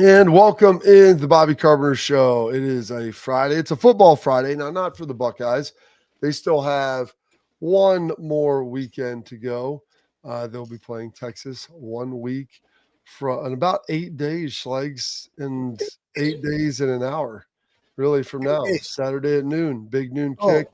And welcome in the Bobby Carpenter Show. It is a Friday. It's a football Friday. Now, not for the Buckeyes. They still have one more weekend to go. They'll be playing Texas 1 week in about 8 days, Schlegs, and 8 days in an hour, really, from now. Saturday at noon, big noon kick,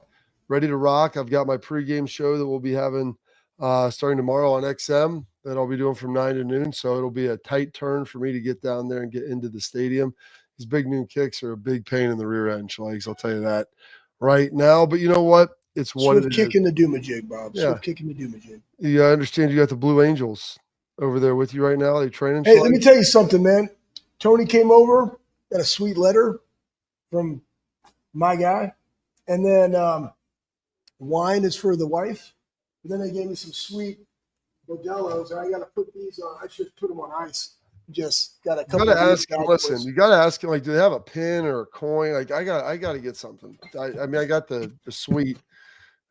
ready to rock. I've got my pregame show that we'll be having starting tomorrow on XM that I'll be doing from 9 to noon. So it'll be a tight turn for me to get down there and get into the stadium. These big noon kicks are a big pain in the rear end, Schlegs. I'll tell you that right now. But you know what? It's what Swift kicking the doomajig, Bob. Yeah. Swift kicking the doomajig. Yeah, I understand you got the Blue Angels over there with you right now. Are they training? Hey, let me tell you something, man. Tony came over, got a sweet letter from my guy. And then wine is for the wife. And then they gave me some sweet Modelo's, and I got to put these on. I should put them on ice. Just got a couple. You got to ask him. Listen, you got to ask him. Like, do they have a pin or a coin? Like, I got to get something. I mean, I got the sweet,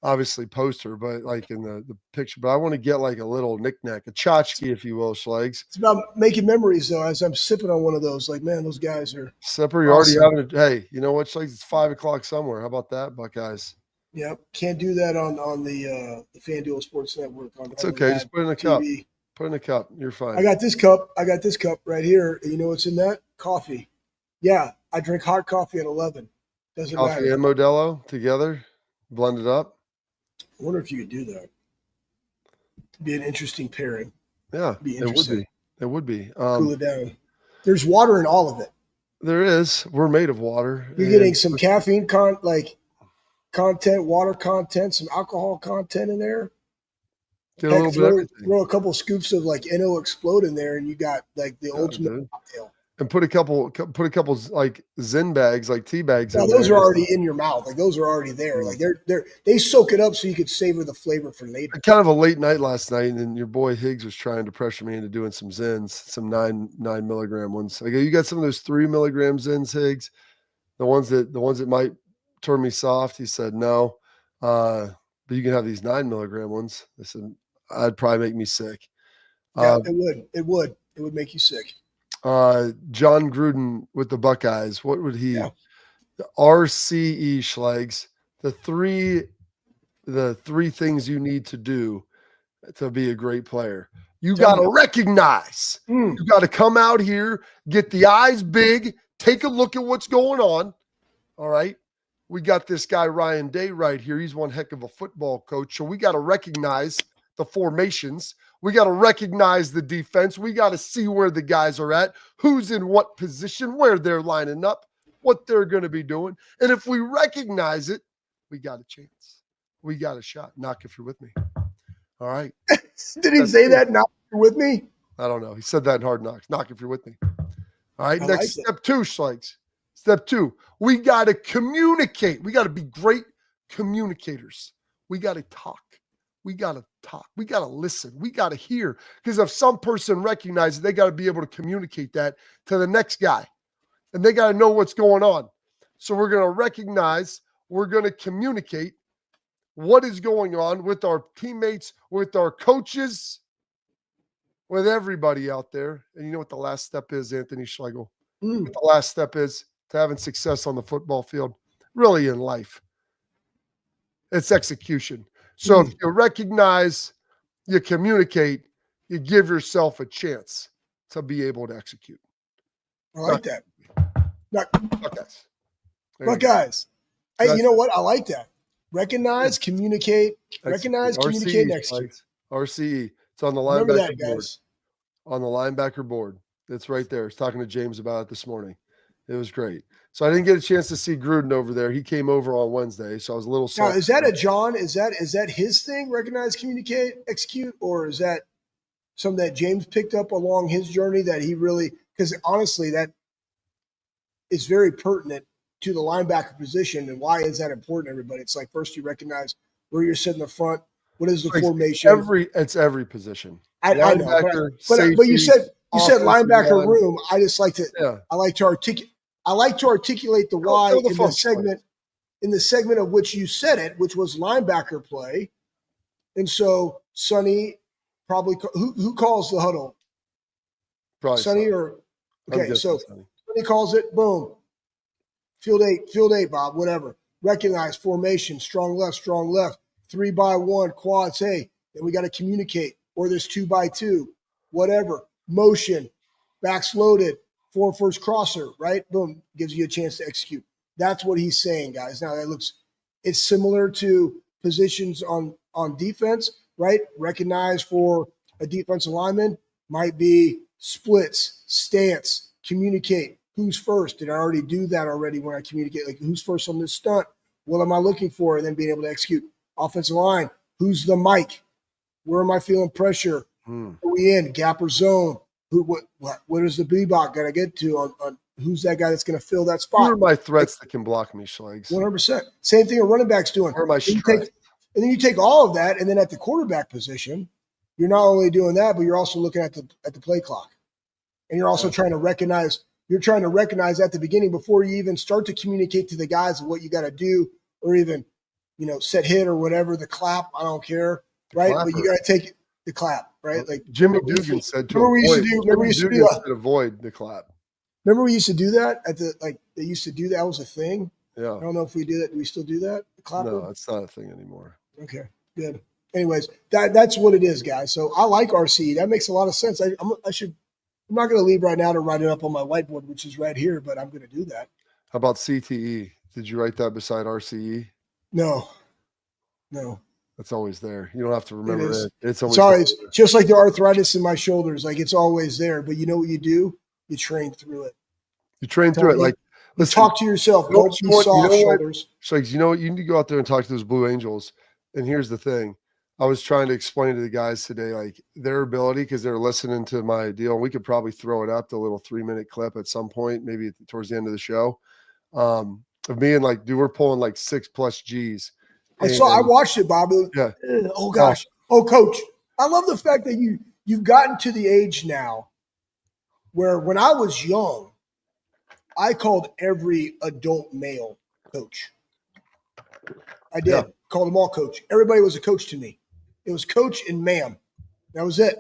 obviously poster, but like in the picture. But I want to get like a little knickknack, a tchotchke, if you will, Schlegs. It's about making memories, though. As I'm sipping on one of those, like, man, those guys are. Sipper, you're awesome. Already having a. Hey, you know what, Schlegs? It's 5 o'clock somewhere. How about that, Buckeyes? Yep, can't do that on the FanDuel Sports Network. It's okay. Just put it in a cup. Put it in a cup. You're fine. I got this cup. right here. You know what's in that? Coffee. Yeah, I drink hot coffee at 11. Doesn't matter. Coffee and Modelo together, blend it up. I wonder if you could do that. It'd be an interesting pairing. Yeah, it would be. It would be. Cool it down. There's water in all of it. There is. We're made of water. You're getting some caffeine content, water content, some alcohol content in there. Heck, throw a couple scoops of like NO Explode in there, and you got like the ultimate cocktail. And put a couple like Zen bags, like tea bags. Now those are already in your mouth. Like those are already there. Like they soak it up so you could savor the flavor for later. Kind of a late night last night, and your boy Higgs was trying to pressure me into doing some Zens, some 9 milligram ones. I go, you got some of those 3 milligram Zens, Higgs? The ones that might turn me soft. He said no, but you can have these 9 milligram ones. I said I'd probably make me sick. Yeah, it would make you sick. John Gruden with the Buckeyes. What would he? Yeah. The RCE Schlegs. The three things you need to do to be a great player. You got to recognize. You got to come out here, get the eyes big, take a look at what's going on. All right. We got this guy, Ryan Day, right here. He's one heck of a football coach. So we got to recognize the formations. We got to recognize the defense. We got to see where the guys are at, who's in what position, where they're lining up, what they're going to be doing. And if we recognize it, we got a chance. We got a shot. Knock if you're with me. All right. Did he say that? Knock if you're with me? I don't know. He said that in Hard Knocks. Knock if you're with me. All right. Next step 2, Schlegs. Step 2, we got to communicate. We got to be great communicators. We got to talk. We got to talk. We got to listen. We got to hear. Because if some person recognizes, they got to be able to communicate that to the next guy. And they got to know what's going on. So we're going to recognize, we're going to communicate what is going on with our teammates, with our coaches, with everybody out there. And you know what the last step is, Anthony Schlegel? What the last step is to having success on the football field, really in life. It's execution. So if you recognize, you communicate, you give yourself a chance to be able to execute. I like that. Buckeyes. Hey, you know what? I like that. Recognize, communicate, communicate, execute. RCE. It's on the linebacker board. On the linebacker board. It's right there. I was talking to James about it this morning. It was great. So I didn't get a chance to see Gruden over there. He came over on Wednesday, so I was a little sad. Now, is that a John? Is that his thing? Recognize, communicate, execute, or is that something that James picked up along his journey that he really? Because honestly, that is very pertinent to the linebacker position. And why is that important, everybody? It's like first you recognize where you're sitting in the front. What is the formation? It's every position. I know, but you said linebacker room. I just like to. Yeah. I like to articulate the why in the segment of which you said it, which was linebacker play. And so Sonny probably who calls the huddle? Probably Sonny or Okay, so when he calls it, boom. Field eight, Bob, whatever. Recognize formation, strong left, 3-by-1, quads, hey. Then we got to communicate. Or there's 2-by-2, whatever. Motion, backs loaded, 4-first crosser, right? Boom, gives you a chance to execute. That's what he's saying, guys. Now it's similar to positions on defense, right? Recognize for a defensive lineman might be splits, stance, communicate. Who's first? Did I already do that already when I communicate? Like, who's first on this stunt? What am I looking for? And then being able to execute. Offensive line, who's the mic? Where am I feeling pressure? Are we in? Gap or zone? What is the B-bot got to get to on who's that guy that's going to fill that spot? Who are my threats that can block me, Schlegs? 100%. Same thing a running back's doing. Where am I stressed? And then you take all of that, and then at the quarterback position, you're not only doing that, but you're also looking at the play clock. And you're also trying to recognize – you're trying to recognize at the beginning before you even start to communicate to the guys of what you got to do, or even, set hit or whatever, the clap, I don't care, right? But you got to take the clap, right? Like Jimmy Dugan said to avoid the clap. Remember we used to do that they used to do that was a thing. Yeah. I don't know if we did it. Do we still do that? The clapper? No, it's not a thing anymore. Okay, good. Anyways, that's what it is, guys. So I like RC. That makes a lot of sense. I'm not going to leave right now to write it up on my whiteboard, which is right here, but I'm going to do that. How about CTE? Did you write that beside RCE? No. That's always there. You don't have to remember it. It's always there. Just like the arthritis in my shoulders. Like, it's always there. But you know what you do? You train through it. You train through it. Like, listen, talk to yourself. Don't be soft shoulders. So, you know what? You need to go out there and talk to those Blue Angels. And here's the thing. I was trying to explain to the guys today, like, their ability, because they're listening to my deal. We could probably throw it up, the little 3-minute clip at some point, maybe towards the end of the show, of me and like, dude, we're pulling like 6+ Gs. I watched it, Bob. Yeah. Oh gosh. Oh, coach. I love the fact that you've gotten to the age now where when I was young, I called every adult male coach. I did. Yeah. Called them all coach. Everybody was a coach to me. It was coach and ma'am. That was it.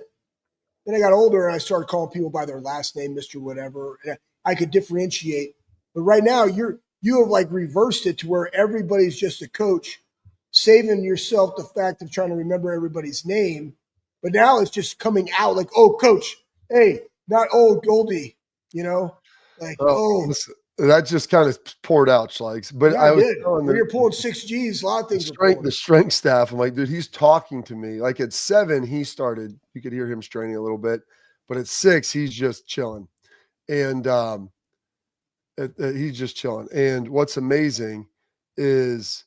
Then I got older and I started calling people by their last name, Mr. Whatever. And I could differentiate. But right now you have like reversed it to where everybody's just a coach, saving yourself the fact of trying to remember everybody's name. But now it's just coming out like, oh, coach, hey, not old Goldie, like, listen, that just kind of poured out, Schlegs. But I was telling when you're pulling 6 Gs, a lot of things the strength staff. I'm like, dude, he's talking to me. Like at 7, he started, you could hear him straining a little bit, but at 6, he's just chilling. And he's just chilling. And what's amazing is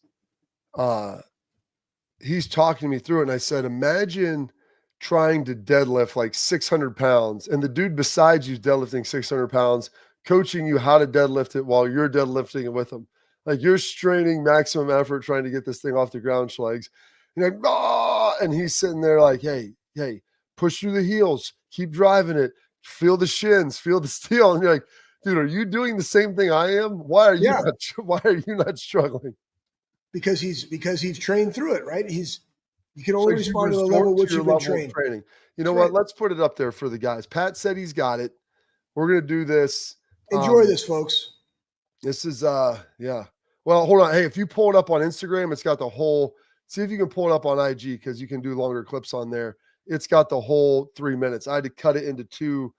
he's talking me through it. And I said, imagine trying to deadlift like 600 pounds and the dude beside you's deadlifting 600 pounds, coaching you how to deadlift it while you're deadlifting it with him. Like you're straining maximum effort trying to get this thing off the ground, Schlegs. You're like, oh, and he's sitting there like, hey, push through the heels, keep driving it, feel the shins, feel the steel. And you're like, dude, are you doing the same thing I am? Why are you not struggling? Because he's trained through it, right? You can only respond to the level which you've been trained. Training. You know what? Let's put it up there for the guys. Pat said he's got it. We're gonna do this. Enjoy this, folks. This is yeah. Well, hold on. Hey, if you pull it up on Instagram, it's got the whole. See if you can pull it up on IG because you can do longer clips on there. It's got the whole 3 minutes. I had to cut it into 2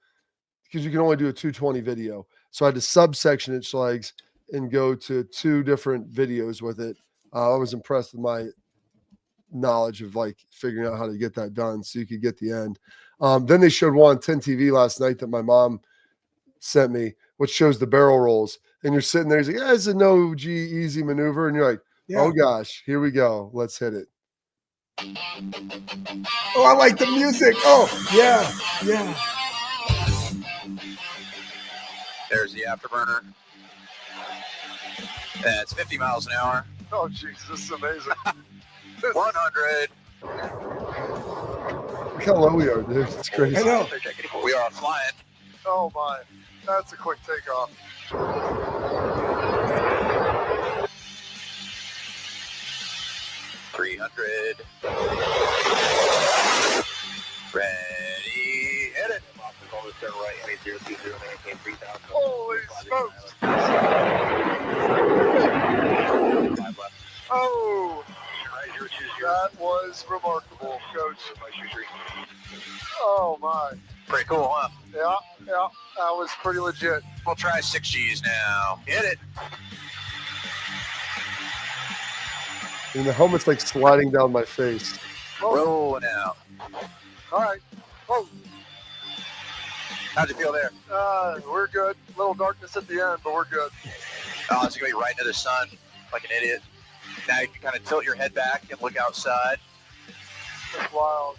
because you can only do a 220 video. So I had to subsection it, Schlegs, and go to 2 different videos with it. I was impressed with my knowledge of like figuring out how to get that done so you could get the end. Then they showed one on 10 TV last night that my mom sent me, which shows the barrel rolls. And you're sitting there, he's like, it's a no G easy maneuver. And you're like, oh gosh, here we go. Let's hit it. Oh, I like the music. Oh, yeah. There's the afterburner. That's 50 miles an hour. Oh, jeez, this is amazing. 100. Look how low we are, dude. It's crazy. I know. We are flying. Oh, my. That's a quick takeoff. 300. Ready, hit it. Holy smokes. Oh, that was remarkable, Coach. Oh, my. Pretty cool, huh? Yeah, that was pretty legit. We'll try 6 Gs now. Hit it. And the helmet's like sliding down my face. Rolling out. All right. Oh, How'd you feel there? we're good. A little darkness at the end, but we're good. Oh, it's going to be right into the sun like an idiot. Now you can kind of tilt your head back and look outside. That's wild.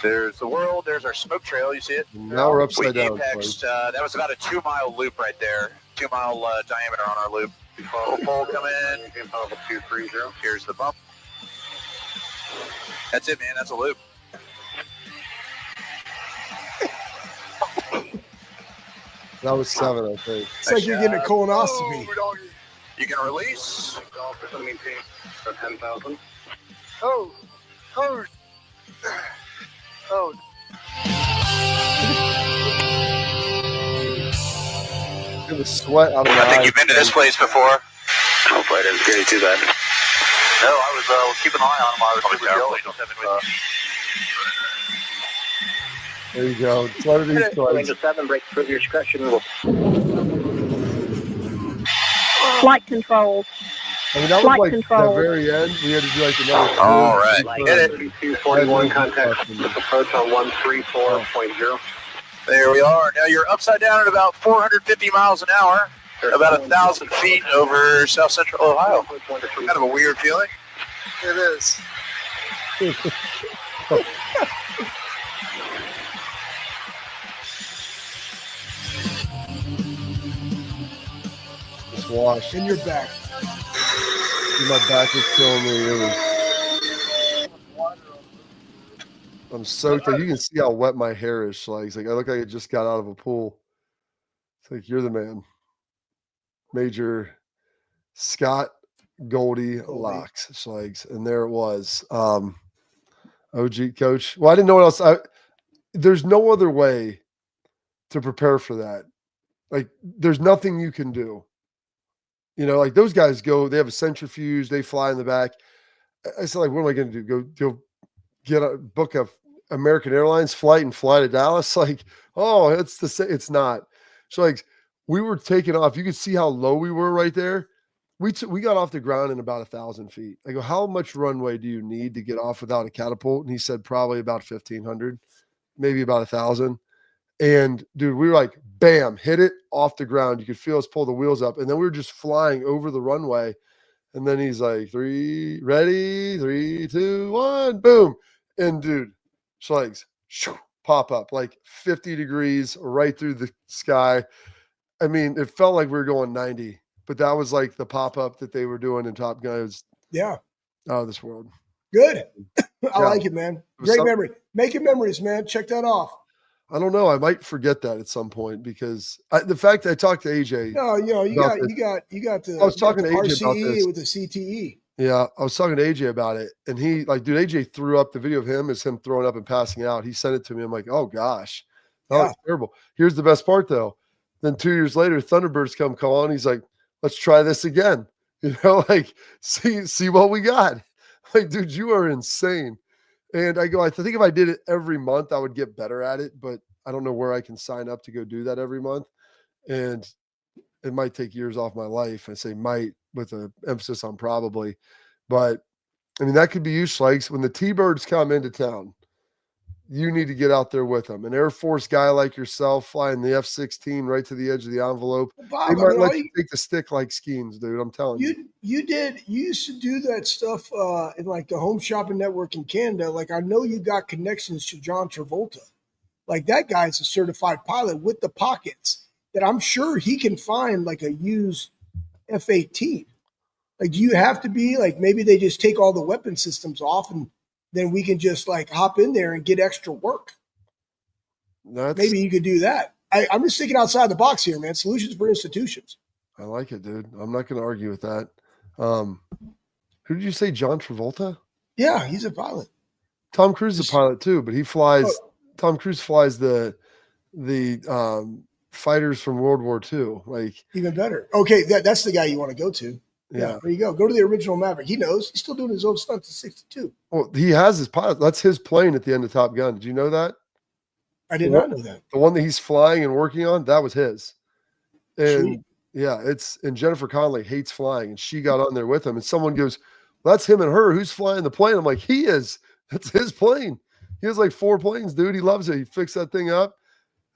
There's the world. There's our smoke trail. You see it? Now we're We upside down. apexed. That was about a 2-mile loop right there. 2-mile diameter on our loop. Little pole come in. Here's the bump. That's it, man. That's a loop. That was 7, I think. It's like you're getting a colonoscopy. You can release. Oh, oh, oh. It was sweat out of my I think eyes. you've been to this place before. Hopefully I didn't scare you too bad. No, I was keeping an eye on him. I was super jealous. There you go. Slow these Going slides. to 7, break through your discretion. Flight control. I mean, that was Flight like control. the very end. We had to do like another. All right. Hit it. 3241 contact with approach on 134.0. There we are. Now you're upside down at about 450 miles an hour, about 1,000 feet over south central Ohio. Kind of a weird feeling. It is. Just wash. In your back. My back is killing me. I'm soaked. You can see how wet my hair is. Like, I look like I just got out of a pool. It's like, you're the man. Major Scott Goldie Locks. Slags. And there it was. OG coach. Well, I didn't know what else. There's no other way to prepare for that. Like, there's nothing you can do. You know, like those guys go, they have a centrifuge, they fly in the back. I said, like, what am I going to do? Go book a American Airlines flight and fly to Dallas? Like, oh, it's not. So like we were taking off. You could see how low we were right there. We got off the ground in about 1,000 feet. I go, how much runway do you need to get off without a catapult? And he said probably about 1,500, maybe about 1,000. And dude, we were like, bam, hit it off the ground. You could feel us pull the wheels up. And then we were just flying over the runway. And then he's like, 3, ready, 3, 2, 1, boom. And dude, Schlegs, pop up like 50 degrees right through the sky. I mean, it felt like we were going 90, but that was like the pop up that they were doing in Top Gun. It was Yeah. out of this world. Good. I Yeah. like it, man. was Great some- memory. Making memories, man. Check that off. I don't know. I might forget that at some point because the fact that I talked to AJ. No, you about got the I was talking to AJ about RCE this. with the CTE. Yeah, I was talking to AJ about it, and he like, dude, AJ threw up the video of him throwing up and passing out. He sent it to me. I'm like, oh gosh, that was terrible. Here's the best part though. Then 2 years later, Thunderbirds come calling. He's like, let's try this again. You know, like see what we got. Like, dude, you are insane. And I go, I think if I did it every month, I would get better at it, but I don't know where I can sign up to go do that every month. And it might take years off my life. I say might with an emphasis on probably. But I mean, that could be you, Schlegs. When the T-Birds come into town, you need to get out there with them. An Air Force guy like yourself flying the F-16 right to the edge of the envelope. Bob, They might I mean, let you take the stick like Skeens, dude. I'm telling you. you used to do that stuff in like the Home Shopping Network in Canada. Like I know you got connections to John Travolta. Like that guy's a certified pilot with the pockets that I'm sure he can find like a used F-18. Like, do you have to be like, maybe they just take all the weapon systems off and then we can just like hop in there and get extra work. Maybe you could do that. I'm just thinking outside the box here, man. Solutions for institutions. I like it, dude. I'm not going to argue with that. Who did you say, John Travolta? Yeah, he's a pilot. Tom Cruise is a pilot too, but he flies Tom Cruise flies the fighters from World War II. Like, even better. Okay, that's the guy you want to go to. Yeah, there you go. Go to the original Maverick. He knows. He's still doing his own stunts at 62. Well, he has his pilot. That's his plane at the end of Top Gun. Did you know that? I did not know that. The one that he's flying and working on, that was his. And Sweet. yeah, and Jennifer Connelly hates flying, and she got on there with him. And someone goes, well, "That's him and her. Who's flying the plane?" I'm like, "He is. That's his plane. He has like 4 planes, dude. He loves it. He fixed that thing up.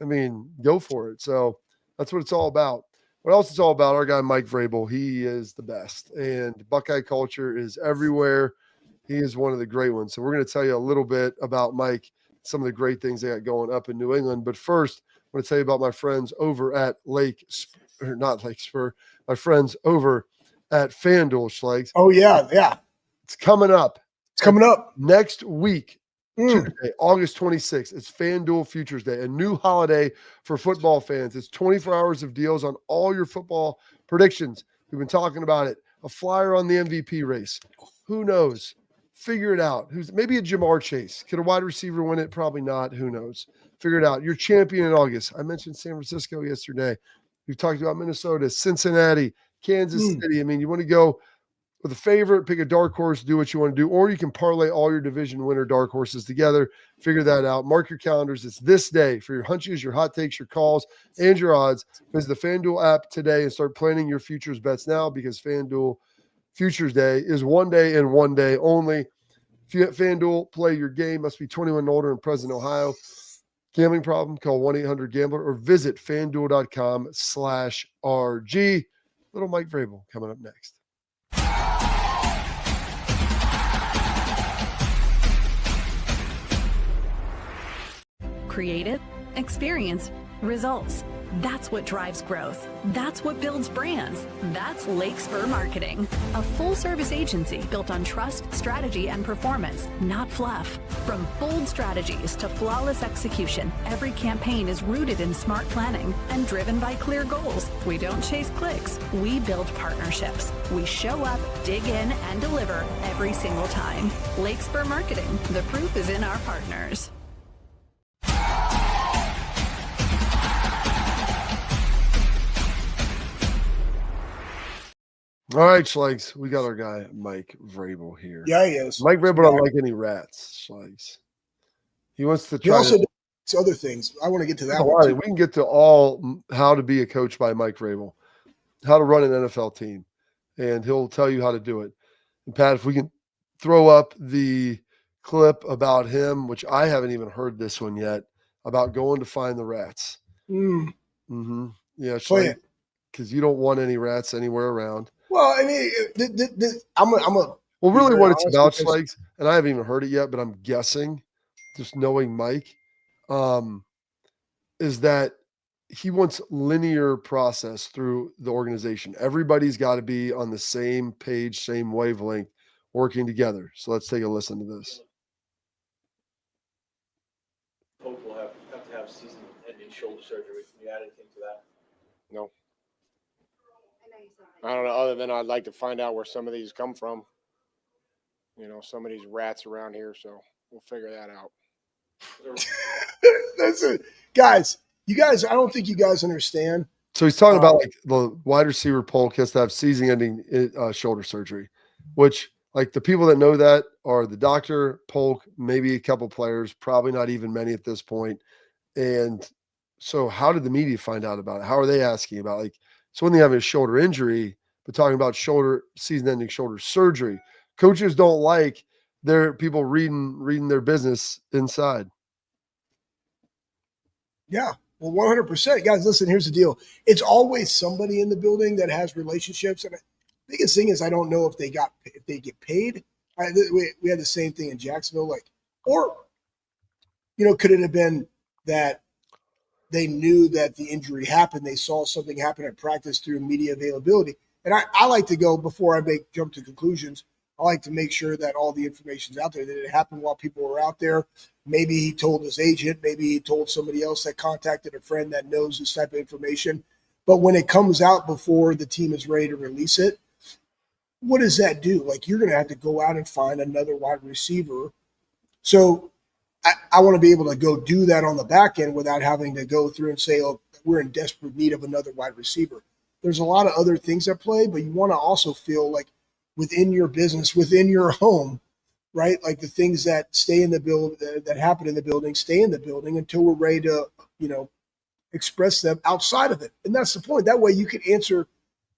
I mean, go for it." So that's what it's all about. What else it's all about? Our guy Mike Vrabel. He is the best, and Buckeye culture is everywhere. He is one of the great ones. So we're going to tell you a little bit about Mike, some of the great things they got going up in New England. But first, I'm going to tell you about my friends over at my friends over at FanDuel, Schlegs. Oh, yeah. It's coming up. It's coming up. Next week, Tuesday, August 26th. It's FanDuel Futures Day, a new holiday for football fans. It's 24 hours of deals on all your football predictions. We've been talking about it. A flyer on the MVP race. Who knows? Figure it out. Maybe a Jamar Chase. Could a wide receiver win it? Probably not. Who knows? Figure it out. Your champion in August. I mentioned San Francisco yesterday. We've talked about Minnesota, Cincinnati, Kansas City. I mean, you want to go with a favorite, pick a dark horse, do what you want to do, or you can parlay all your division winner dark horses together. Figure that out. Mark your calendars. It's this day for your hunches, your hot takes, your calls, and your odds. Visit the FanDuel app today and start planning your futures bets now, because FanDuel Futures Day is one day and one day only. If you at FanDuel, play your game. Must be 21 and older and present in Ohio. Gambling problem? Call 1-800-GAMBLER or visit FanDuel.com/RG. Little Mike Vrabel coming up next. Creative, experience, results. That's what drives growth. That's what builds brands. That's Lake Spur Marketing, a full-service agency built on trust, strategy, and performance, not fluff. From bold strategies to flawless execution, every campaign is rooted in smart planning and driven by clear goals. We don't chase clicks. We build partnerships. We show up, dig in, and deliver every single time. Lake Spur Marketing. The proof is in our partners. All right, Schlegs. We got our guy, Mike Vrabel, here. Yeah, he is. Mike Vrabel don't like any rats, Schlegs. He wants to try. He also does other things. I want to get to that one too. We can get to all how to be a coach by Mike Vrabel, how to run an NFL team, and he'll tell you how to do it. And Pat, if we can throw up the clip about him, which I haven't even heard this one yet, about going to find the rats. Yeah, Schlegs, because you don't want any rats anywhere around. Well, I mean, Well, really what it's about, Schlegs, and I haven't even heard it yet, but I'm guessing, just knowing Mike, is that he wants linear process through the organization. Everybody's got to be on the same page, same wavelength, working together. So let's take a listen to this. Polk will have to have season-ending shoulder surgery. Can you add anything to that? No. I don't know, other than I'd like to find out where some of these come from. You know, some of these rats around here, so we'll figure that out. That's it. Guys, I don't think you guys understand. So he's talking about like the wide receiver Polk has to have season-ending shoulder surgery, which like the people that know that are the doctor, Polk, maybe a couple players, probably not even many at this point. And so how did the media find out about it? How are they asking about it? Like, so when they have a shoulder injury, but talking about season-ending shoulder surgery, coaches don't like their people reading their business inside. Yeah. Well, 100%. Guys, listen, here's the deal. It's always somebody in the building that has relationships. And the biggest thing is I don't know if they get paid. We had the same thing in Jacksonville. Or, could it have been that they knew that the injury happened? They saw something happen at practice through media availability. And I like to go, before I jump to conclusions, I like to make sure that all the information's out there, that it happened while people were out there. Maybe he told his agent, maybe he told somebody else that contacted a friend that knows this type of information. But when it comes out before the team is ready to release it, what does that do? Like, you're going to have to go out and find another wide receiver. So I want to be able to go do that on the back end without having to go through and say, oh, we're in desperate need of another wide receiver. There's a lot of other things at play, but you want to also feel like within your business, within your home, right? Like the things that stay in the build that happen in the building, stay in the building until we're ready to, express them outside of it. And that's the point. That way you can answer,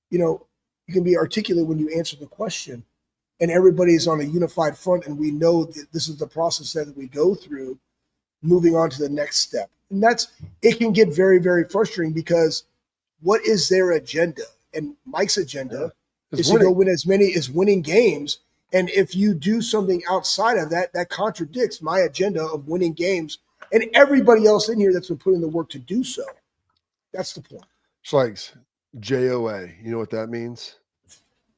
you can be articulate when you answer the question, and everybody is on a unified front, and we know that this is the process that we go through moving on to the next step. And it can get very, very frustrating because what is their agenda? And Mike's agenda is to go win as many as winning games. And if you do something outside of that, that contradicts my agenda of winning games and everybody else in here that's been putting the work to do so. That's the point. Schlegs, JOA. You know what that means?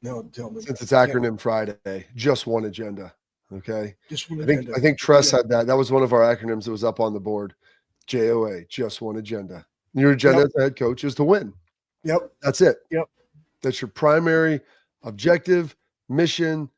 No, tell me. Since it's acronym Friday, just one agenda. Okay. Just one agenda. I think Tress had that. That was one of our acronyms that was up on the board. JOA, just one agenda. Your agenda as a head coach is to win. Yep. That's it. Yep. That's your primary objective, mission,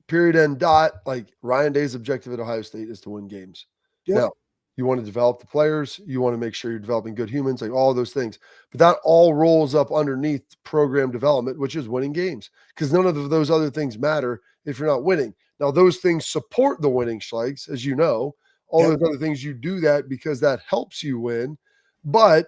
period, end dot. Like Ryan Day's objective at Ohio State is to win games. Yep. Now, you want to develop the players. You want to make sure you're developing good humans, like all those things. But that all rolls up underneath program development, which is winning games, because none of those other things matter if you're not winning. Now, those things support the winning, Schlegs, as you know. All those other things, you do that because that helps you win. But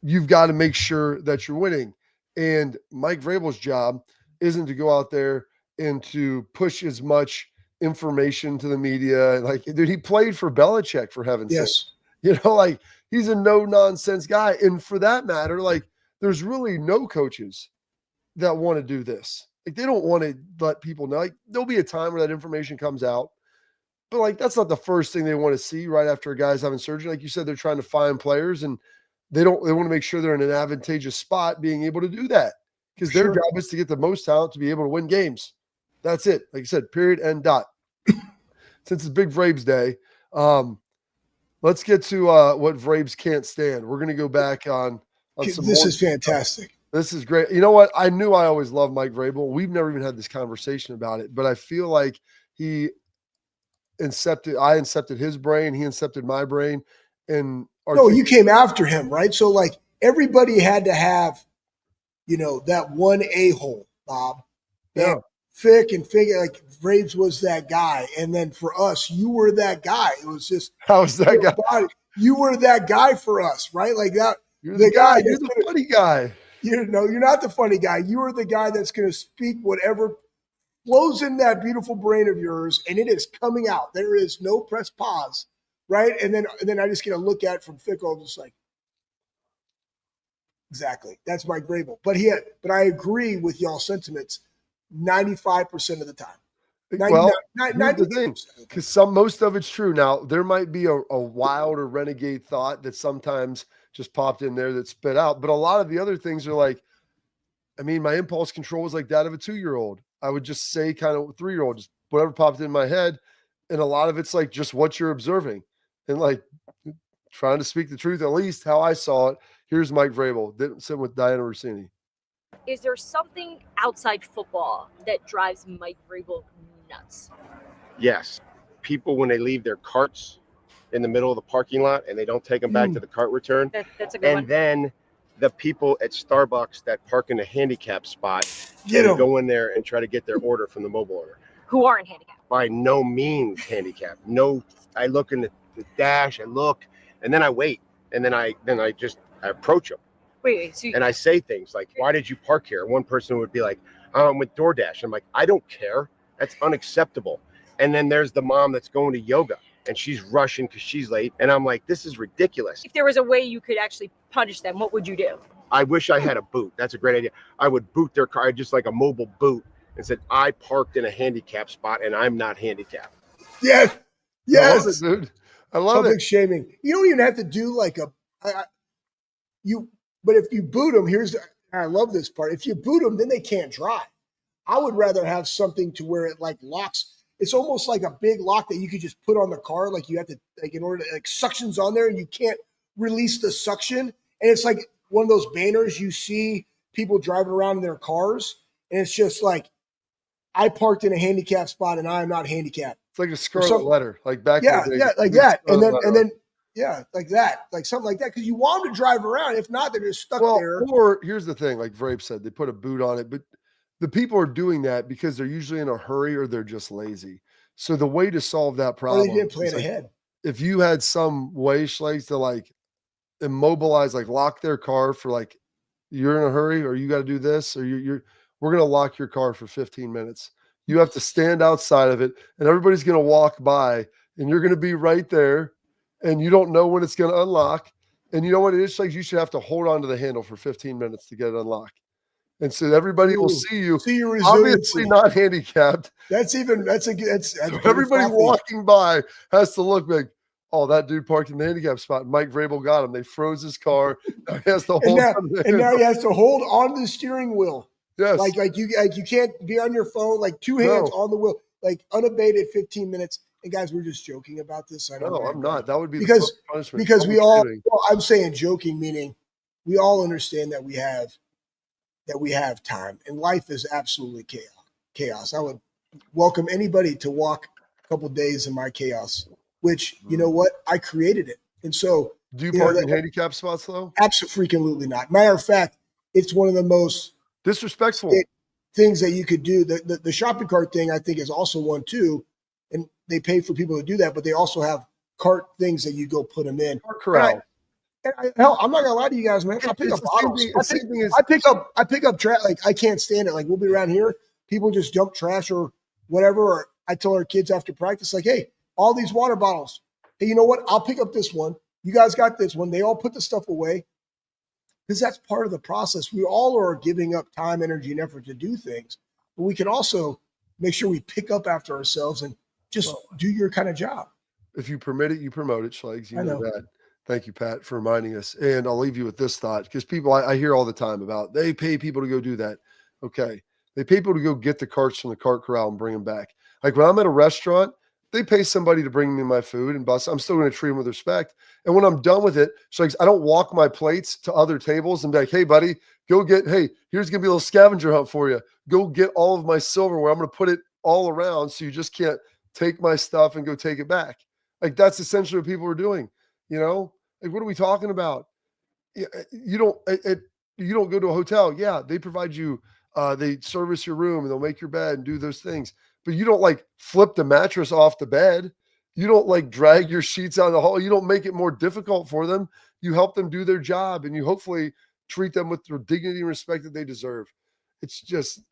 you've got to make sure that you're winning. And Mike Vrabel's job isn't to go out there and to push as much information to the media. Like, dude, he played for Belichick, for heaven's sake. Like, he's a no-nonsense guy. And for that matter, like, there's really no coaches that want to do this. Like, they don't want to let people know. Like, there'll be a time where that information comes out. But, like, that's not the first thing they want to see right after a guy's having surgery. Like you said, they're trying to find players, and they want to make sure they're in an advantageous spot being able to do that, because their job is to get the most talent to be able to win games. That's it. Like I said, period, end dot. Since it's Big Vrabes Day, let's get to what Vrabes can't stand. We're going to go back on some This more is fantastic. This is great. You know what? I knew I always loved Mike Vrabel. We've never even had this conversation about it, but I feel like I incepted his brain, he incepted my brain. And no, you came after him, right? So, like, everybody had to have, that one a-hole, Bob. Yeah. Fick and Fig, like, Vrabes was that guy. And then for us, you were that guy. It was just – how was that guy? You were that guy for us, right? Like that. You're the guy. You're the funny guy. You're not the funny guy. You are the guy that's going to speak whatever flows in that beautiful brain of yours, and it is coming out. There is no press pause, right? And then I just get a look at from Fickle, just like, exactly. That's Mike Vrabel. But I agree with y'all's sentiments 95% of the time. Well, because most of it's true. Now, there might be a wild or renegade thought that sometimes just popped in there that spit out. But a lot of the other things are like, I mean, my impulse control was like that of a 2-year-old. I would just say kind of 3-year-old, just whatever popped in my head. And a lot of it's like just what you're observing and like trying to speak the truth, at least how I saw it. Here's Mike Vrabel, didn't sit with Diana Rossini. Is there something outside football that drives Mike Vrabel nuts? Yes. People, when they leave their carts in the middle of the parking lot and they don't take them back to the cart return. That's a good one. And then the people at Starbucks that park in the handicap spot and go in there and try to get their order from the mobile order. Who aren't handicapped? By no means handicapped. No, I look in the dash, I look, and then I wait. And then I approach them. Wait. So and I say things like, why did you park here? One person would be like, I'm with DoorDash. I'm like, I don't care. That's unacceptable. And then there's the mom that's going to yoga and she's rushing because she's late. And I'm like, this is ridiculous. If there was a way you could actually punish them, what would you do? I wish I had a boot. That's a great idea. I would boot their car, just like a mobile boot, and said, I parked in a handicap spot and I'm not handicapped. Yes. I love it, dude. I love Public it. shaming. You don't even have to do like but if you boot them, I love this part. If you boot them, then they can't drive. I would rather have something to where it like locks. It's almost like a big lock that you could just put on the car. Like you have to, like, in order to, like, suction's on there and you can't release the suction. And it's like one of those banners you see people driving around in their cars. And it's just like, I parked in a handicap spot and I am not handicapped. It's like a scarlet letter, like back in the day. Yeah, like that. And then, like that, like something like that. Because you want them to drive around. If not, they're just stuck there. Or here's the thing, like Vrabel said, they put a boot on it, but the people are doing that because they're usually in a hurry or they're just lazy. So the way to solve that problem, they didn't plan ahead. If you had some way, Schlegs, to like immobilize, like lock their car for like, you're in a hurry or you got to do this, or we're going to lock your car for 15 minutes. You have to stand outside of it and everybody's going to walk by and you're going to be right there and you don't know when it's going to unlock. And you know what it is, Schlegs? You should have to hold on to the handle for 15 minutes to get it unlocked. And so everybody will see you. See your obviously not handicapped. That's everybody walking by has to look like, oh, that dude parked in the handicap spot. And Mike Vrabel got him. They froze his car. Now he has to hold now he has to hold on to the steering wheel. Yes. Like you can't be on your phone, like two hands on the wheel, like unabated 15 minutes. And guys, we're just joking about this. I'm not. That would be because the punishment. Because we all, I'm saying joking, meaning we all understand that we have time, and life is absolutely chaos. I would welcome anybody to walk a couple days in my chaos, which, you know what, I created it. And so, do you park in handicap spots though? Absolutely not. Matter of fact, it's one of the most disrespectful things that you could do. The shopping cart thing, I think, is also one too, and they pay for people to do that, but they also have cart things that you go put them in. Cart corral. Hell, I'm not gonna lie to you guys, man. I pick up bottles. I pick up trash. Like, I can't stand it. Like, we'll be around here, people just dump trash or whatever. Or I tell our kids after practice, like, hey, all these water bottles. Hey, you know what? I'll pick up this one. You guys got this one. They all put the stuff away because that's part of the process. We all are giving up time, energy, and effort to do things, but we can also make sure we pick up after ourselves and just do your kind of job. If you permit it, you promote it, Schlegs. You know that. Thank you, Pat, for reminding us. And I'll leave you with this thought, because people, I hear all the time about they pay people to go do that. Okay. They pay people to go get the carts from the cart corral and bring them back. Like when I'm at a restaurant, they pay somebody to bring me my food and bus. I'm still going to treat them with respect. And when I'm done with it, Schlegs, I don't walk my plates to other tables and be like, hey, buddy, go get, hey, here's going to be a little scavenger hunt for you. Go get all of my silverware. I'm going to put it all around so you just can't take my stuff and go take it back. Like that's essentially what people are doing. You know, like what are we talking about? You don't go to a hotel. Yeah, they provide you, they service your room and they'll make your bed and do those things. But you don't like flip the mattress off the bed. You don't like drag your sheets out of the hall. You don't make it more difficult for them. You help them do their job and you hopefully treat them with the dignity and respect that they deserve. It's just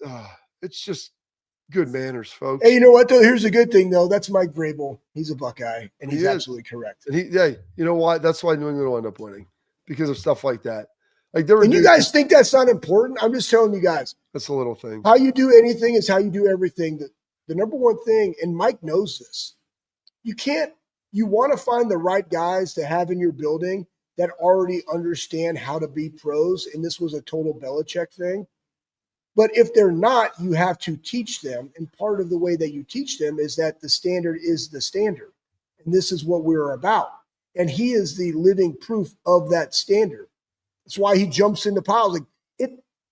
good manners, folks. Hey, you know what, though? Here's a good thing, though. That's Mike Vrabel. He's a Buckeye, and he's absolutely correct. And you know why? That's why New England will end up winning, because of stuff like that. Like you guys think that's not important? I'm just telling you guys. That's a little thing. How you do anything is how you do everything. The number one thing, and Mike knows this, you want to find the right guys to have in your building that already understand how to be pros, and this was a total Belichick thing. But if they're not, you have to teach them. And part of the way that you teach them is that the standard is the standard. And this is what we're about. And he is the living proof of that standard. That's why he jumps into piles.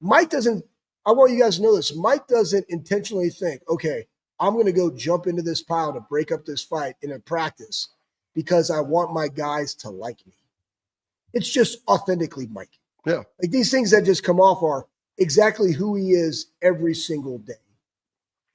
Mike doesn't, I want you guys to know this. Mike doesn't intentionally think, okay, I'm going to go jump into this pile to break up this fight in a practice because I want my guys to like me. It's just authentically Mike. Yeah. Like these things that just come off are exactly who he is every single day.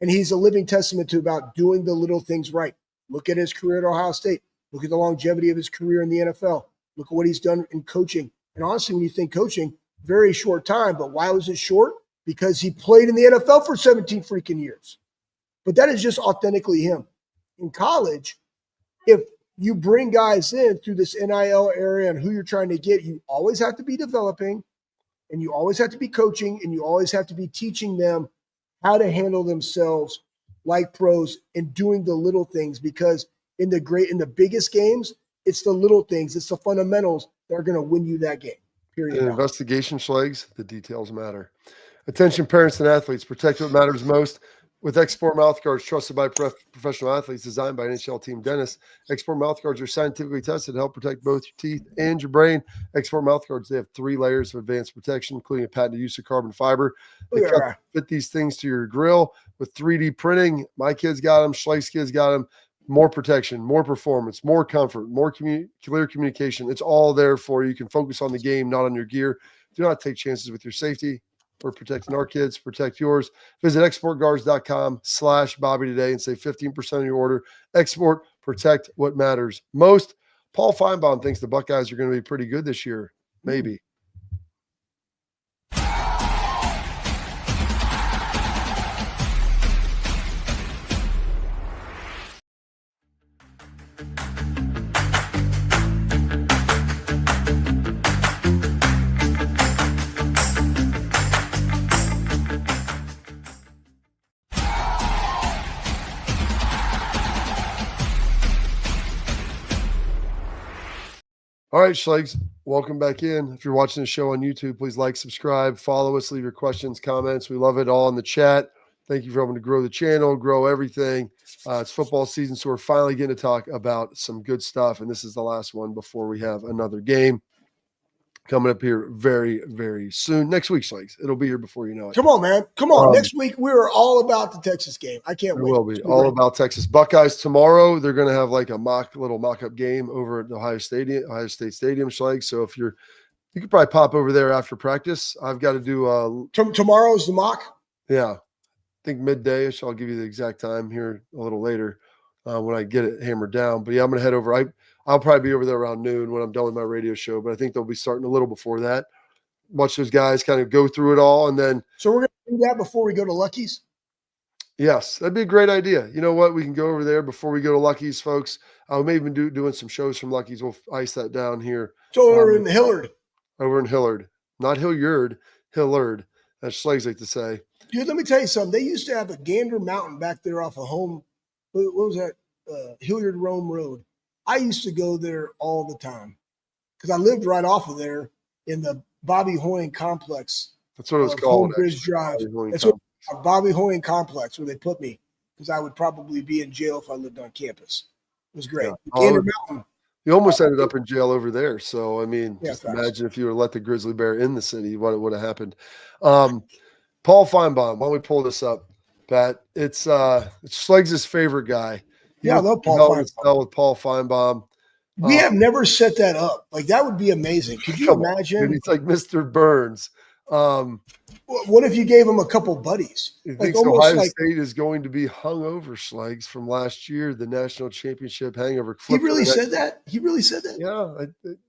And he's a living testament to about doing the little things right. Look at his career at Ohio State. Look at the longevity of his career in the NFL. Look at what he's done in coaching. And honestly, when you think coaching, very short time. But why was it short? Because he played in the NFL for 17 freaking years. But that is just authentically him. In college, if you bring guys in through this NIL area and who you're trying to get, you always have to be developing. And you always have to be coaching, and you always have to be teaching them how to handle themselves like pros and doing the little things, because in the biggest games, it's the little things, it's the fundamentals that are going to win you that game. Period. In investigation, Schlegs, the details matter. Attention parents and athletes, protect what matters most With Export mouthguards trusted by professional athletes, designed by an NHL team dentist, Export mouthguards are scientifically tested to help protect both your teeth and your brain. Export mouthguards, they have 3 layers of advanced protection, including a patented use of carbon fiber. They fit these things to your grill with 3D printing. My kids got them. Schleik's kids got them. More protection, more performance, more comfort, more clear communication. It's all there for you. You can focus on the game, not on your gear. Do not take chances with your safety. We're protecting our kids, protect yours. Visit exportguards.com/Bobby today and save 15% on your order. Export, protect what matters most. Paul Finebaum thinks the Buckeyes are going to be pretty good this year. Maybe. All right, Schlegs, welcome back in. If you're watching the show on YouTube, please like, subscribe, follow us, leave your questions, comments. We love it all in the chat. Thank you for helping to grow the channel, grow everything. It's football season, so we're finally getting to talk about some good stuff, and this is the last one before we have another game coming up here very, very soon. Next week, Schlegs. It'll be here before you know it. Come on, man. Come on. Next week, we're all about the Texas game. I can't wait. It will be all about Texas. Buckeyes tomorrow. They're going to have like a little mock-up game over at Ohio State Stadium, Schlegs. So if you could probably pop over there after practice. I've got to do tomorrow's the mock? Yeah. I think midday-ish. I'll give you the exact time here a little later when I get it hammered down. But yeah, I'm going to head over. I'll probably be over there around noon when I'm done with my radio show, but I think they'll be starting a little before that. Watch those guys kind of go through it all, and then. So we're going to do that before we go to Lucky's? Yes, that'd be a great idea. You know what? We can go over there before we go to Lucky's, folks. I may even doing some shows from Lucky's. We'll ice that down here. So over in Hillard. Over in Hillard. Not Hilliard, Hillard. As Schlegs like to say. Dude, let me tell you something. They used to have a Gander Mountain back there off of home. What was that? Hilliard Rome Road. I used to go there all the time because I lived right off of there in the Bobby Hoying complex. That's what it was called. Bridge Drive. That's what Bobby Hoying complex where they put me because I would probably be in jail if I lived on campus. It was great. Yeah. Gander Mountain. You almost ended up in jail over there. So, I mean, just imagine if you would let the grizzly bear in the city, what would have happened. Paul Finebaum, why don't we pull this up, Pat? It's Schlegs' favorite guy. Yeah, I love Paul Finebaum. With Paul Finebaum. We have never set that up. Like, that would be amazing. Could you imagine? Dude, it's like Mr. Burns. What if you gave him a couple buddies? He thinks Ohio State is going to be hung over, Schlegs, from last year, the national championship hangover. He really said that? He really said that? Yeah,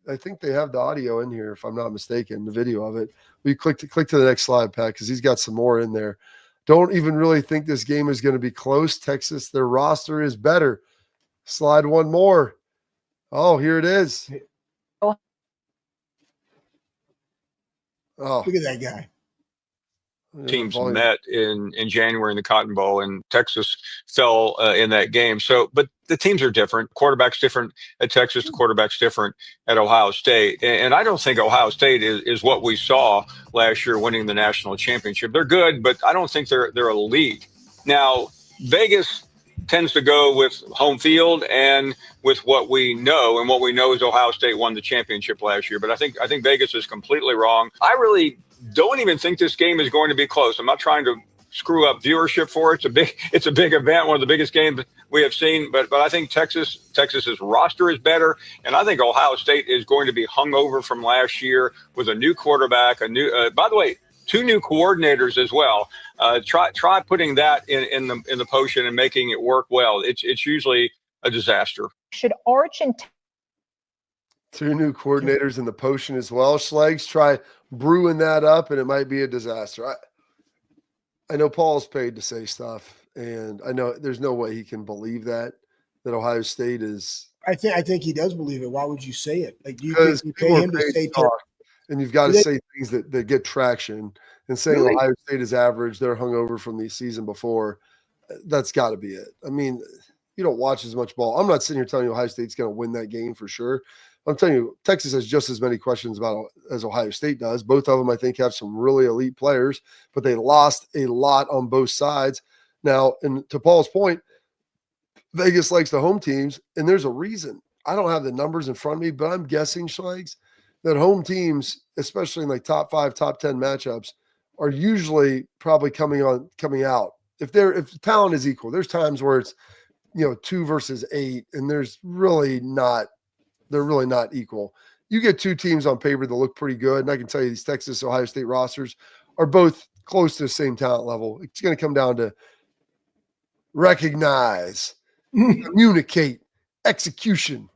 I think they have the audio in here, if I'm not mistaken, the video of it. We click to the next slide, Pat, because he's got some more in there. Don't even really think this game is going to be close. Texas, their roster is better. Slide one more. Oh, here it is. Oh, look at that guy. Teams met in January in the Cotton Bowl, and Texas fell in that game. So, but the teams are different. Quarterback's different at Texas. The quarterback's different at Ohio State. And I don't think Ohio State is what we saw last year winning the national championship. They're good, but I don't think they're elite. Now, Vegas tends to go with home field and with what we know, and what we know is Ohio State won the championship last year. But I think Vegas is completely wrong. I really don't even think this game is going to be close. I'm not trying to screw up viewership for it. It's a big event, one of the biggest games we have seen. But I think Texas's roster is better, and I think Ohio State is going to be hung over from last year with a new quarterback, by the way, 2 new coordinators as well. Try putting that in the potion and making it work well. It's usually a disaster. Should Arch and 2 new coordinators in the potion as well. Schlegs, try brewing that up, and it might be a disaster. I know Paul's paid to say stuff, and I know there's no way he can believe that Ohio State is. I think he does believe it. Why would you say it? Like, do you think you pay him to say talk, and you've got to say things that get traction. And saying really? Ohio State is average, they're hungover from the season before. That's got to be it. I mean, you don't watch as much ball. I'm not sitting here telling you Ohio State's going to win that game for sure. I'm telling you, Texas has just as many questions about as Ohio State does. Both of them, I think, have some really elite players, but they lost a lot on both sides. Now, and to Paul's point, Vegas likes the home teams, and there's a reason. I don't have the numbers in front of me, but I'm guessing, Schlegs, that home teams, especially in like top 5, top 10 matchups, are usually probably coming out. If the talent is equal, there's times where it's 2 versus 8, and they're really not equal. You get 2 teams on paper that look pretty good, and I can tell you these Texas, Ohio State rosters are both close to the same talent level. It's going to come down to recognize, communicate, execution.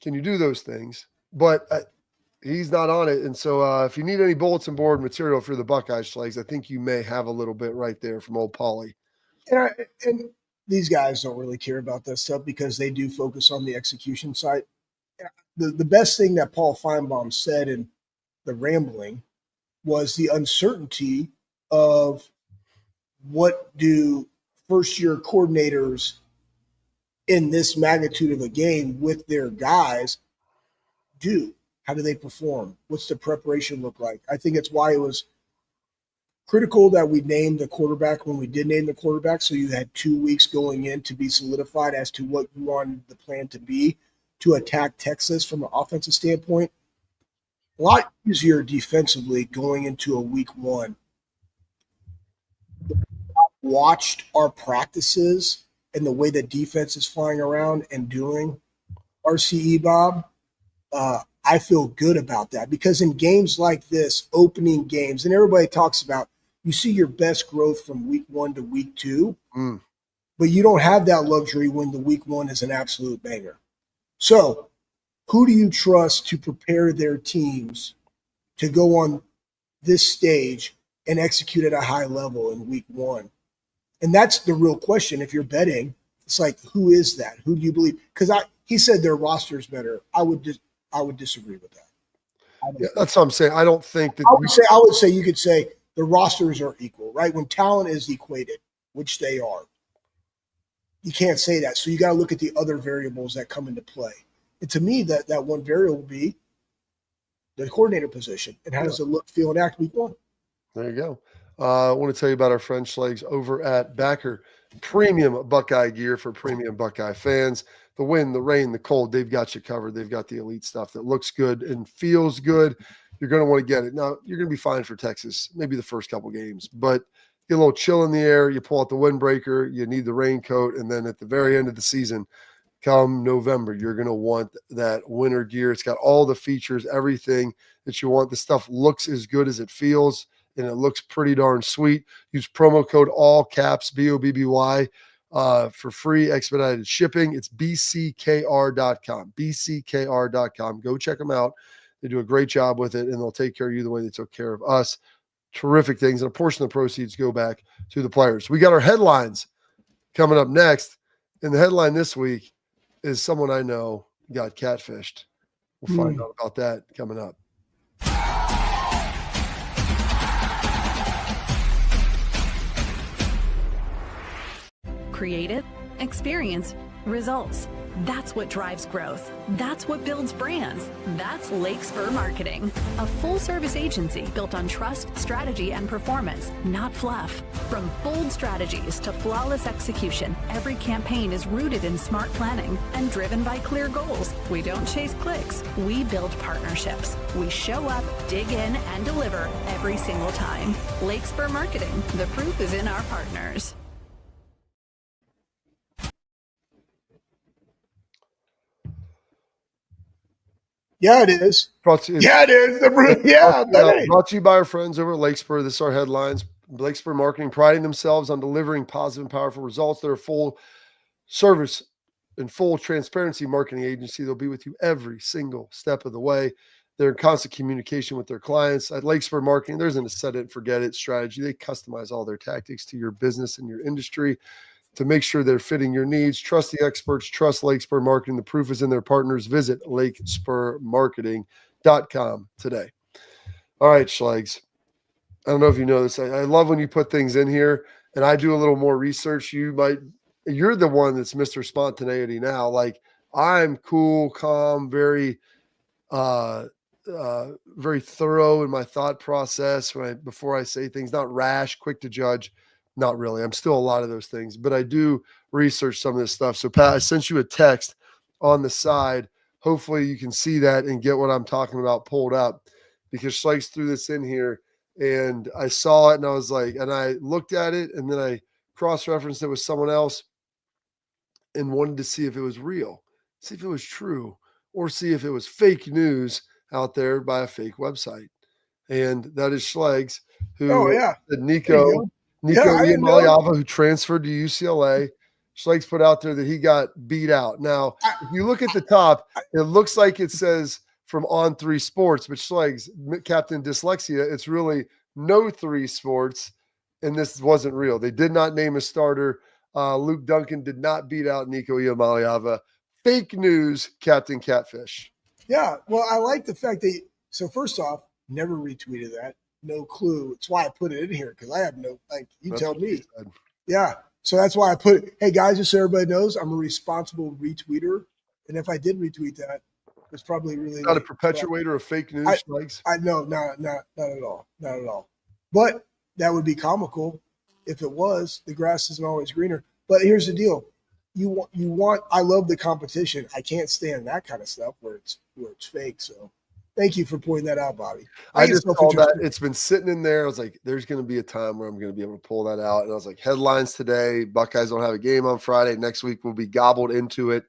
Can you do those things? But he's not on it. And so if you need any bulletin board material for the Buckeye Schlegs, I think you may have a little bit right there from old Paulie. And these guys don't really care about that stuff because they do focus on the execution side. The best thing that Paul Finebaum said in the rambling was the uncertainty of what do first-year coordinators in this magnitude of a game with their guys do. How do they perform? What's the preparation look like? I think it's why it was critical that we named the quarterback when we did name the quarterback, so you had 2 weeks going in to be solidified as to what you wanted the plan to be to attack Texas from an offensive standpoint. A lot easier defensively going into a week 1. Watched our practices and the way the defense is flying around and doing RCE, Bob. I feel good about that because in games like this, opening games, and everybody talks about you see your best growth from week 1 to week 2, but you don't have that luxury when the week 1 is an absolute banger. So who do you trust to prepare their teams to go on this stage and execute at a high level in week 1? And that's the real question. If you're betting, it's like, who is that? Who do you believe? Because he said their roster is better. I would disagree with that. Yeah, that's what I'm saying. I don't think that. I would say you could say the rosters are equal, right? When talent is equated, which they are, you can't say that. So you got to look at the other variables that come into play. And to me, that one variable would be the coordinator position and how does it look, feel, and act week 1. There you go. I want to tell you about our friend Schlegs over at Backer. Premium Buckeye gear for premium Buckeye fans. The wind, the rain, the cold, they've got you covered. They've got the elite stuff that looks good and feels good. You're going to want to get it. Now, you're going to be fine for Texas, maybe the first couple games, but get a little chill in the air. You pull out the windbreaker. You need the raincoat. And then at the very end of the season, come November, you're going to want that winter gear. It's got all the features, everything that you want. The stuff looks as good as it feels, and it looks pretty darn sweet. Use promo code all caps BOBBY for free expedited shipping. It's bckr.com. bckr.com. Go check them out. They do a great job with it, and they'll take care of you the way they took care of us. Terrific things, and a portion of the proceeds go back to the players. We got our headlines coming up next, and the headline this week is someone I know got catfished. We'll find out about that coming up. Creative, experience, results. That's what drives growth. That's what builds brands. That's Lake Spur Marketing, a full-service agency built on trust, strategy, and performance, not fluff. From bold strategies to flawless execution, every campaign is rooted in smart planning and driven by clear goals. We don't chase clicks. We build partnerships. We show up, dig in, and deliver every single time. Lake Spur Marketing. The proof is in our partners. Yeah, it is. Brought to you by our friends over at Lake Spur. This is our headlines. Lake Spur Marketing, priding themselves on delivering positive and powerful results. They're a full service and full transparency marketing agency. They'll be with you every single step of the way. They're in constant communication with their clients. At Lake Spur Marketing, there isn't a set it and forget it strategy. They customize all their tactics to your business and your industry to make sure they're fitting your needs. Trust the experts. Trust Lake Spur Marketing. The proof is in their partners. Visit lakespurmarketing.com today. All right, Schlegs. I don't know if you know this. I love when you put things in here, and I do a little more research. You're the one that's Mr. Spontaneity now. Like, I'm cool, calm, very very thorough in my thought process before I say things, not rash, quick to judge. Not really. I'm still a lot of those things, but I do research some of this stuff. So Pat, I sent you a text on the side. Hopefully you can see that and get what I'm talking about pulled up, because Schleichs threw this in here and I saw it and I was like, and I looked at it and then I cross-referenced it with someone else and wanted to see if it was real, see if it was true, or see if it was fake news out there by a fake website. And that is Schleichs, who said Nico Iamaleava, who transferred to UCLA. Schleichs put out there that he got beat out. Now, if you look at the top, it looks like it says from On 3 Sports, but Schleichs, Captain Dyslexia, it's really No 3 Sports, and this wasn't real. They did not name a starter. Luke Duncan did not beat out Nico Iamaleava. Fake news, Captain Catfish. Yeah, well, I like the fact that, so first off, never retweeted that. No clue. That's why I put it in here, because I have no, like, that's tell me. Yeah, so that's why I put it. Hey, guys, just so everybody knows, I'm a responsible retweeter. And if I did retweet that, it's probably really not a perpetuator of fake news, Schleichs. No, not at all. Not at all. But that would be comical if it was. The grass isn't always greener. But here's the deal. You want I love the competition. I can't stand that kind of stuff where it's fake. So thank you for pointing that out, Bobby. I just saw that. It's been sitting in there. I was like, there's going to be a time where I'm going to be able to pull that out. And I was like, headlines today. Buckeyes don't have a game on Friday. Next week we'll be gobbled into it.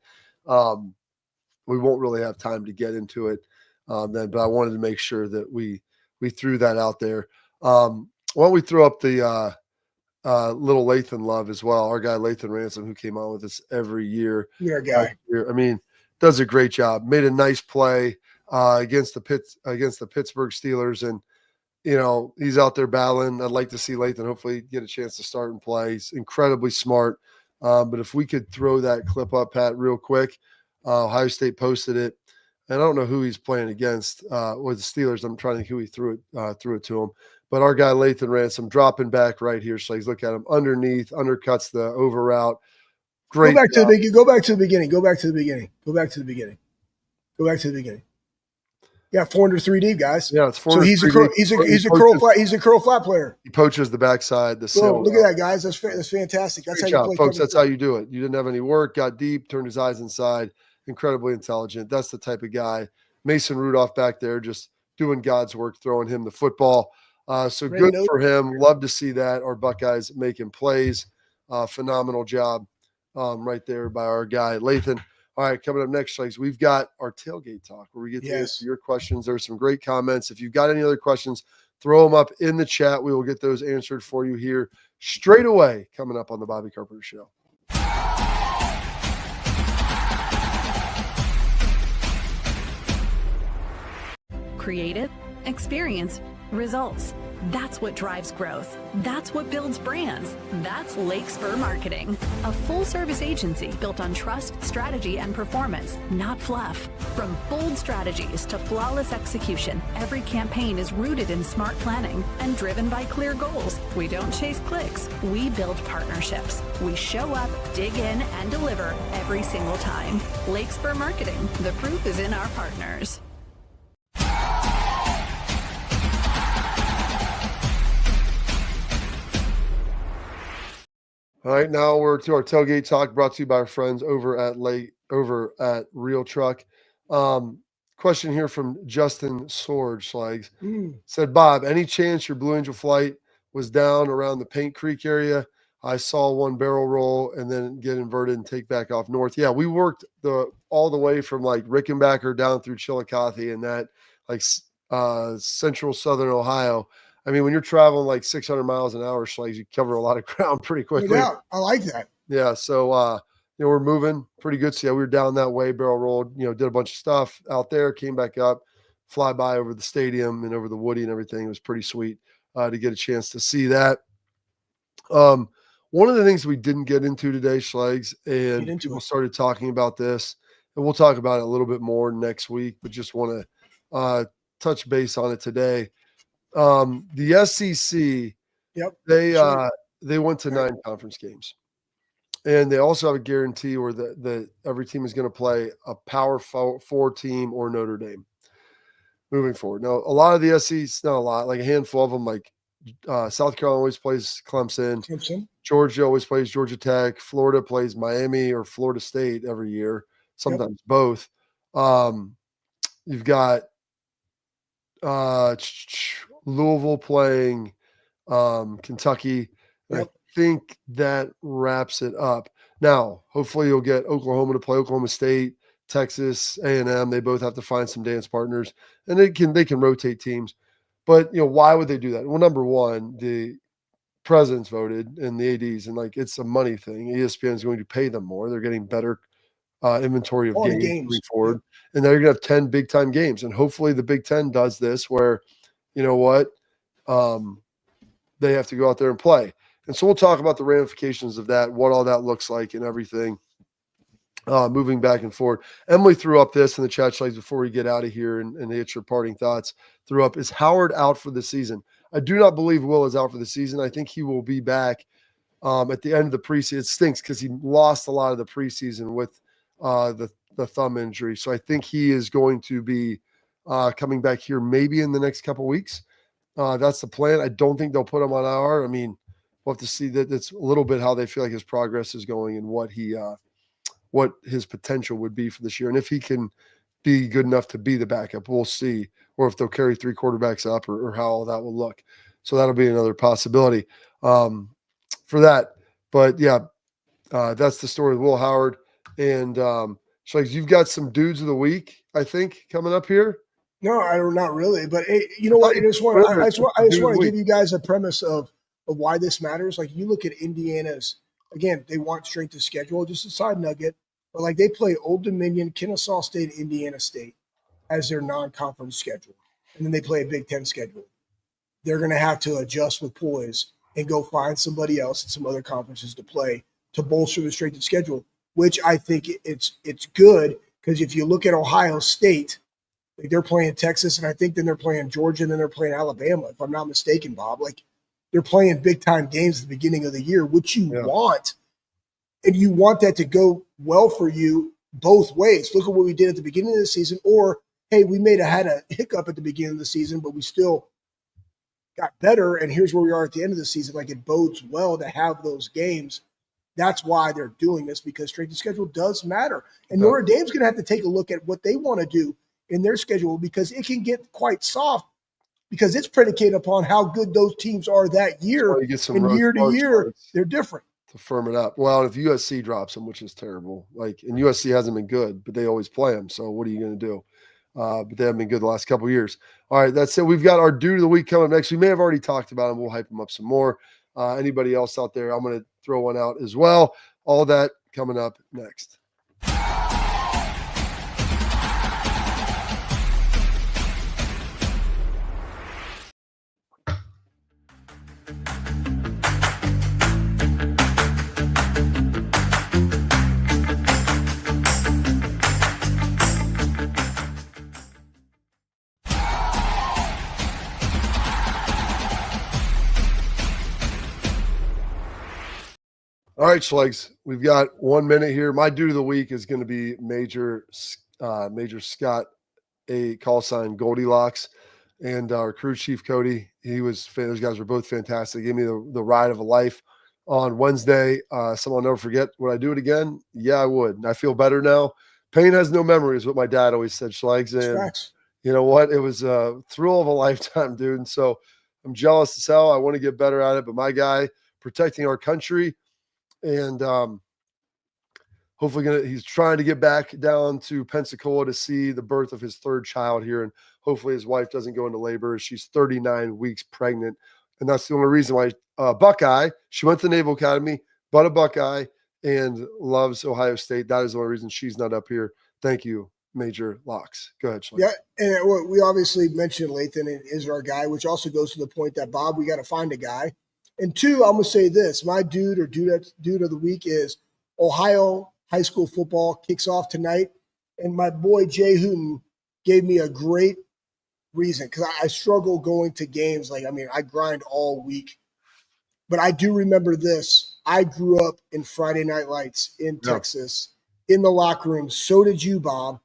We won't really have time to get into it then, but I wanted to make sure that we threw that out there. Why don't we throw up the little Lathan love as well? Our guy Lathan Ransom, who came on with us every year. Your guy. I mean, does a great job. Made a nice play against the Pittsburgh Steelers, and he's out there battling. I'd like to see Lathan hopefully get a chance to start and play. He's incredibly smart. But if we could throw that clip up, Pat, real quick. Ohio State posted it, and I don't know who he's playing against with the Steelers. I'm trying to think who he threw it to him. But our guy Lathan Ransom dropping back right here. So look at him underneath, undercuts the over route. Great. Go back to the beginning. Go back to the beginning. Yeah, 403 deep, guys. Yeah, it's 403. So he's a curl flat player. He poaches the backside. Look at that, guys. That's fantastic. That's how you play, folks. That's how you do it. You didn't have any work. Got deep. Turned his eyes inside. Incredibly intelligent. That's the type of guy. Mason Rudolph back there, just doing God's work, throwing him the football. So good for him. Love to see that. Our Buckeyes making plays. Phenomenal job right there by our guy Lathan. All right, coming up next, Schleichs, we've got our tailgate talk where we get to answer your questions. There's some great comments. If you've got any other questions, throw them up in the chat. We will get those answered for you here straight away, coming up on the Bobby Carpenter Show. Creative, experience, results. That's what drives growth. That's what builds brands. That's Lake Spur Marketing, a full-service agency built on trust, strategy, and performance, not fluff. From bold strategies to flawless execution, every campaign is rooted in smart planning and driven by clear goals. We don't chase clicks. We build partnerships. We show up, dig in, and deliver every single time. Lake Spur Marketing. The proof is in our partners. All right, now we're to our tailgate talk, brought to you by our friends over at Real Truck. Question here from Justin Sorge, Schleichs. Said, Bob, any chance your Blue Angel flight was down around the Paint Creek area? I saw one barrel roll and then get inverted and take back off north. Yeah, we worked all the way from like Rickenbacker down through Chillicothe and that like central southern Ohio. I mean, when you're traveling like 600 miles an hour, Schleichs, you cover a lot of ground pretty quickly. Yeah, I like that. Yeah, so we're moving pretty good. So yeah, we were down that way, barrel rolled, did a bunch of stuff out there, came back up, fly by over the stadium and over the Woody and everything. It was pretty sweet to get a chance to see that. One of the things we didn't get into today, Schleichs, and people started talking about this, and we'll talk about it a little bit more next week, but just want to touch base on it today. The SEC, they went to 9 conference games, and they also have a guarantee where the every team is going to play a Power 4 team or Notre Dame moving forward. Now, a lot of the SEC, not a lot, like a handful of them, like South Carolina always plays Clemson. Clemson. Georgia always plays Georgia Tech. Florida plays Miami or Florida State every year, sometimes both. You've got Louisville playing Kentucky. I think that wraps it up. Now, hopefully you'll get Oklahoma to play Oklahoma State, Texas, A&M. They both have to find some dance partners, and they can rotate teams. But, why would they do that? Well, number one, the presidents voted and the ADs, and it's a money thing. ESPN is going to pay them more. They're getting better inventory of games moving forward. And they're going to have 10 big-time games. And hopefully the Big Ten does this where, they have to go out there and play. And so we'll talk about the ramifications of that, what all that looks like and everything moving back and forth. Emily threw up this in the chat slides before we get out of here and hit your parting thoughts. Threw up, is Howard out for the season? I do not believe Will is out for the season. I think he will be back at the end of the preseason. It stinks because he lost a lot of the preseason with the thumb injury. So I think he is going to be coming back here maybe in the next couple of weeks. That's the plan. I don't think they'll put him on IR. I mean, we'll have to see that. That's a little bit how they feel like his progress is going and what his potential would be for this year. And if he can be good enough to be the backup, we'll see. Or if they'll carry 3 quarterbacks up or how all that will look. So that'll be another possibility for that. But yeah, that's the story with Will Howard. And so you've got some dudes of the week, I think, coming up here. No, not really. But hey, you know what? I just want to give you guys a premise of why this matters. Like, you look at Indiana's, again, they want strength of schedule, just a side nugget. But they play Old Dominion, Kennesaw State, Indiana State as their non-conference schedule. And then they play a Big Ten schedule. They're going to have to adjust with poise and go find somebody else in some other conferences to play to bolster the strength of schedule, which I think it's good, because if you look at Ohio State, they're playing Texas, and I think then they're playing Georgia, and then they're playing Alabama, if I'm not mistaken, Bob. They're playing big-time games at the beginning of the year, which you want, and you want that to go well for you both ways. Look at what we did at the beginning of the season, or, hey, we had a hiccup at the beginning of the season, but we still got better, and here's where we are at the end of the season. It bodes well to have those games. That's why they're doing this, because strength of schedule does matter. And Notre Dame's going to have to take a look at what they want to do in their schedule, because it can get quite soft, because it's predicated upon how good those teams are that year. And year to year, they're different. To firm it up. Well, if USC drops them, which is terrible, and USC hasn't been good, but they always play them. So what are you going to do? But they haven't been good the last couple of years. All right, that's it. We've got our dude of the week coming up next. We may have already talked about him. We'll hype him up some more. Anybody else out there, I'm going to throw one out as well. All that coming up next. All right, Schlegs, we've got 1 minute here. My dude of the week is going to be Major Scott, a call sign Goldilocks, and our crew chief Cody. Those guys were both fantastic. Gave me the ride of a life on Wednesday. Someone will never forget. Would I do it again? Yeah, I would. And I feel better now. Pain has no memory is what my dad always said, Schlegs. And you know what? It was a thrill of a lifetime, dude. And so I'm jealous as hell. I want to get better at it. But my guy, protecting our country, and hopefully he's trying to get back down to Pensacola to see the birth of his 3rd child here, and hopefully his wife doesn't go into labor. She's 39 weeks pregnant, and that's the only reason why Buckeye, she went to the Naval Academy, but a Buckeye, and loves Ohio State. That is the only reason she's not up here. Thank you, Major Locks. Go ahead, Schleich. Yeah, and we obviously mentioned Lathan is our guy, which also goes to the point that, Bob, we got to find a guy. And 2, I'm going to say this. My dude of the week is Ohio high school football kicks off tonight. And my boy Jay Hooten gave me a great reason, because I struggle going to games. I grind all week. But I do remember this. I grew up in Friday Night Lights in Texas, in the locker room. So did you, Bob.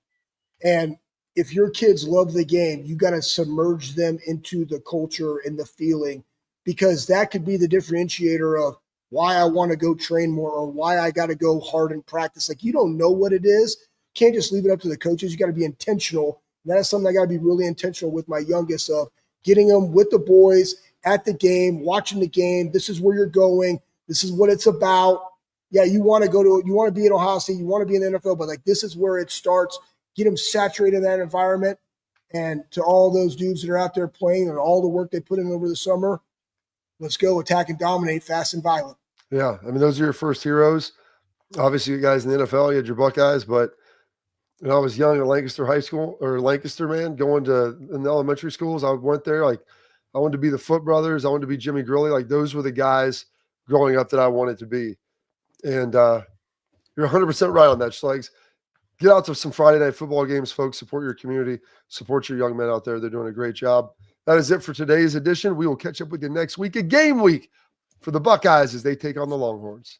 And if your kids love the game, you got to submerge them into the culture and the feeling because that could be the differentiator of why I want to go train more or why I got to go hard in practice. Like, you don't know what it is. You can't just leave it up to the coaches. You got to be intentional. And that's something I got to be really intentional with my youngest of getting them with the boys at the game, watching the game. This is where you're going. This is what it's about. Yeah, you want to be at Ohio State, you want to be in the NFL, but like, this is where it starts. Get them saturated in that environment. And to all those dudes that are out there playing and all the work they put in over the summer, let's go attack and dominate, fast and violent. Yeah, I mean, those are your first heroes. Obviously, you guys in the NFL, you had your Buckeyes, but when I was young at Lancaster High School or Lancaster, man, going to in the elementary schools, I went there. Like, I wanted to be the Foot Brothers. I wanted to be Jimmy Gurley. Like, those were the guys growing up that I wanted to be. And you're 100% right on that, Schlegs. Get out to some Friday night football games, folks. Support your community. Support your young men out there. They're doing a great job. That is it for today's edition. We will catch up with you next week, a game week for the Buckeyes as they take on the Longhorns.